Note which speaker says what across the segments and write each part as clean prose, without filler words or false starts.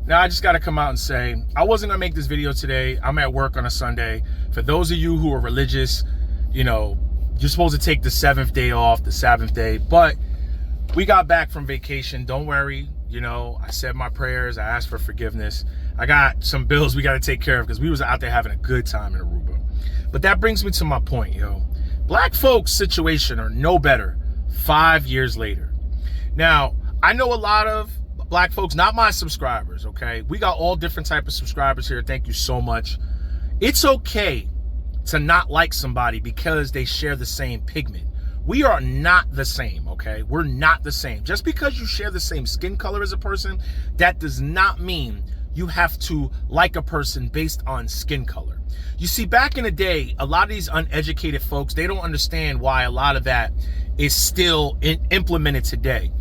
Speaker 1: Now, I just got to come out and say, I wasn't going to make this video today. I'm at work on a Sunday. For those of you who are religious, you know, you're supposed to take the 7th day off, the Sabbath day. But we got back from vacation. Don't worry. You know, I said my prayers. I asked for forgiveness. I got some bills we got to take care of because we was out there having a good time in Aruba. But that brings me to my point, yo. Black folks' situation are no better 5 years later. Now, I know a lot of black folks, not my subscribers, okay? We got all different type of subscribers here. Thank you so much. It's okay to not like somebody because they share the same pigment. We are not the same, okay? We're not the same. Just because you share the same skin color as a person, that does not mean you have to like a person based on skin color. You see, back in the day, a lot of these uneducated folks, they don't understand why a lot of that is still implemented today.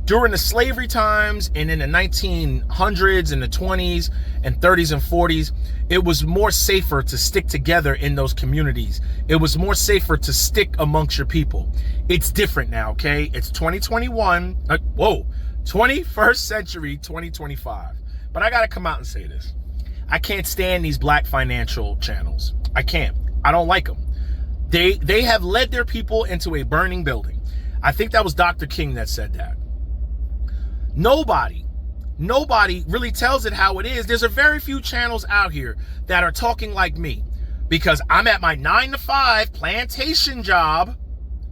Speaker 1: During the slavery times and in the 1900s and the 20s and 30s and 40s, it was more safer to stick together in those communities. It was more safer to stick amongst your people. It's different now, okay? It's 2021. 21st century, 2025. But I got to come out and say this. I can't stand these black financial channels. I can't. I don't like them. They have led their people into a burning building. I think that was Dr. King that said that. Nobody really tells it how it is. There's a very few channels out here that are talking like me because I'm at my 9-to-5 plantation job,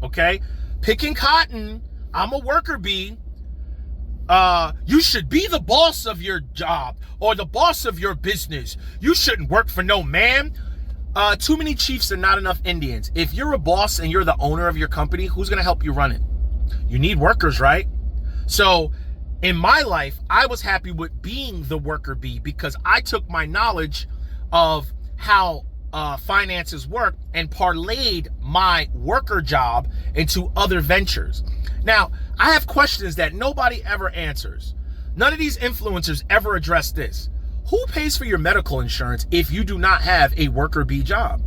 Speaker 1: okay, picking cotton. I'm a worker bee. You should be the boss of your job or the boss of your business. You shouldn't work for no man. Too many chiefs and not enough Indians. If you're a boss and you're the owner of your company, who's going to help you run it? You need workers, right? So in my life, I was happy with being the worker bee because I took my knowledge of how finances work and parlayed my worker job into other ventures. Now, I have questions that nobody ever answers. None of these influencers ever address this. Who pays for your medical insurance if you do not have a worker bee job?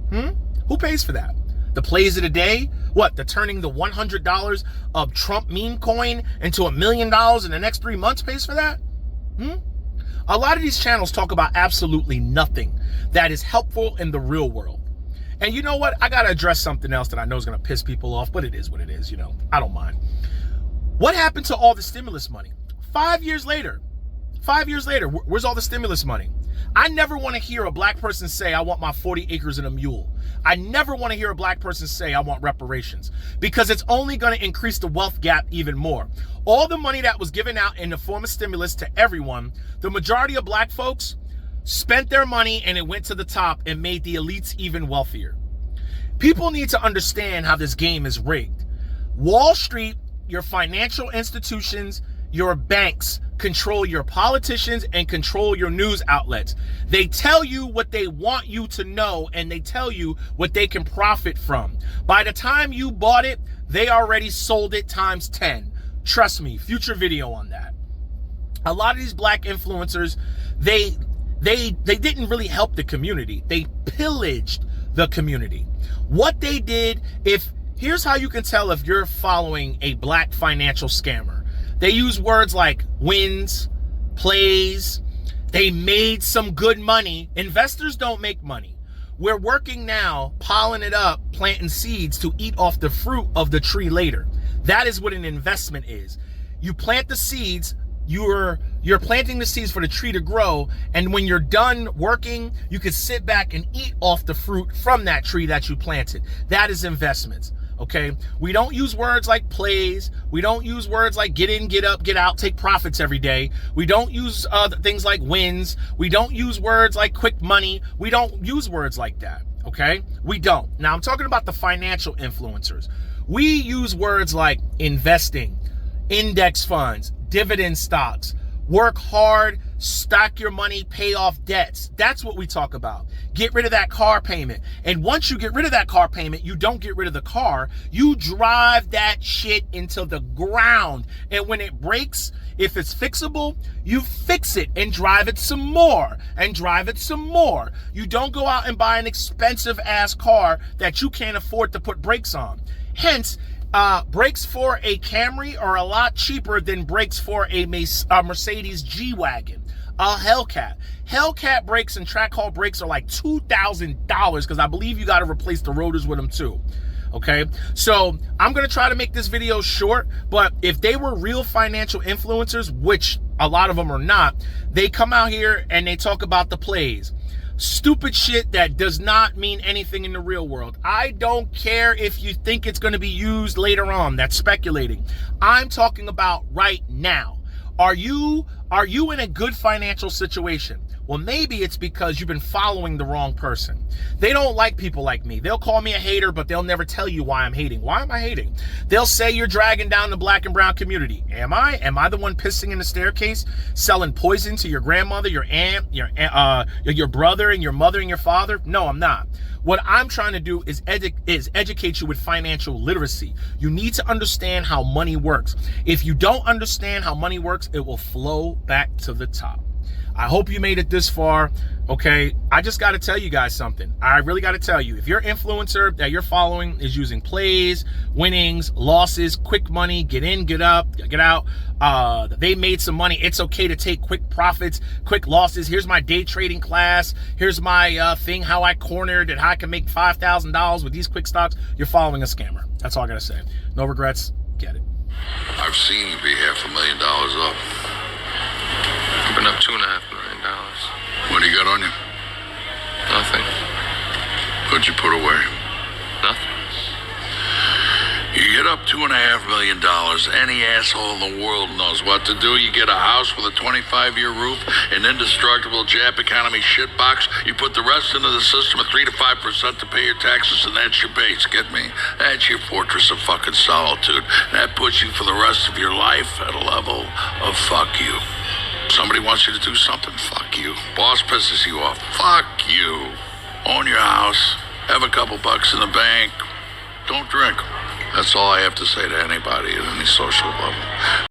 Speaker 1: Who pays for that? The plays of the day? What, the turning the $100 of Trump meme coin into $1 million in the next 3 months pays for that? A lot of these channels talk about absolutely nothing that is helpful in the real world. And you know what? I got to address something else that I know is going to piss people off, but it is what it is, you know. I don't mind. What happened to all the stimulus money? 5 years later, where's all the stimulus money? I never want to hear a black person say, I want my 40 acres and a mule. I never want to hear a black person say, I want reparations, because it's only going to increase the wealth gap even more. All the money that was given out in the form of stimulus to everyone, the majority of black folks spent their money and it went to the top and made the elites even wealthier. People need to understand how this game is rigged. Wall Street, your financial institutions, your banks control your politicians and control your news outlets. They tell you what they want you to know and they tell you what they can profit from. By the time you bought it, they already sold it times 10. Trust me, future video on that. A lot of these black influencers, they didn't really help the community. They pillaged the community. What they did, here's how you can tell if you're following a black financial scammer. They use words like wins, plays. They made some good money. Investors don't make money. We're working now, piling it up, planting seeds to eat off the fruit of the tree later. That is what an investment is. You plant the seeds, you're planting the seeds for the tree to grow, and when you're done working, you can sit back and eat off the fruit from that tree that you planted. That is investments. Okay, we don't use words like plays. We don't use words like get in, get up, get out, take profits every day. We don't use things like wins. We don't use words like quick money. We don't use words like that. Okay, we don't. Now I'm talking about the financial influencers. We use words like investing, index funds, dividend stocks, work hard, stack your money, pay off debts. That's what we talk about. Get rid of that car payment. And once you get rid of that car payment, you don't get rid of the car. You drive that shit into the ground. And when it breaks, if it's fixable, you fix it and drive it some more and drive it some more. You don't go out and buy an expensive ass car that you can't afford to put brakes on. Hence, brakes for a Camry are a lot cheaper than brakes for a Mercedes G-Wagon. a Hellcat. Hellcat brakes and track haul brakes are like $2,000 because I believe you got to replace the rotors with them too. Okay, so I'm going to try to make this video short, but if they were real financial influencers, which a lot of them are not, they come out here and they talk about the plays. Stupid shit that does not mean anything in the real world. I don't care if you think it's going to be used later on. That's speculating. I'm talking about right now. Are you in a good financial situation? Well, maybe it's because you've been following the wrong person. They don't like people like me. They'll call me a hater, but they'll never tell you why I'm hating. Why am I hating? They'll say you're dragging down the black and brown community. Am I? Am I the one pissing in the staircase, selling poison to your grandmother, your aunt, your brother, and your mother and your father? No, I'm not. What I'm trying to do is educate you with financial literacy. You need to understand how money works. If you don't understand how money works, it will flow back to the top. I hope you made it this far. Okay, I just got to tell you guys something. I really got to tell you, if your influencer that you're following is using plays, winnings, losses, quick money, get in, get up, get out, they made some money, it's okay to take quick profits, quick losses. Here's my day trading class. Here's my thing, how I cornered and how I can make $5,000 with these quick stocks. You're following a scammer. That's all I got to say. No regrets. Get it.
Speaker 2: I've seen you be $500,000 up.
Speaker 3: I've been up $2.5 million.
Speaker 2: What do you got on you?
Speaker 3: Nothing.
Speaker 2: What'd you put away?
Speaker 3: Nothing.
Speaker 2: You get up $2.5 million. Any asshole in the world knows what to do. You get a house with a 25-year roof, an indestructible Jap economy shitbox. You put the rest into the system at 3 to 5% to pay your taxes, and that's your base. Get me? That's your fortress of fucking solitude. That puts you for the rest of your life at a level of fuck you. Somebody wants you to do something, fuck you. Boss pisses you off, fuck you. Own your house, have a couple bucks in the bank, don't drink. That's all I have to say to anybody at any social level.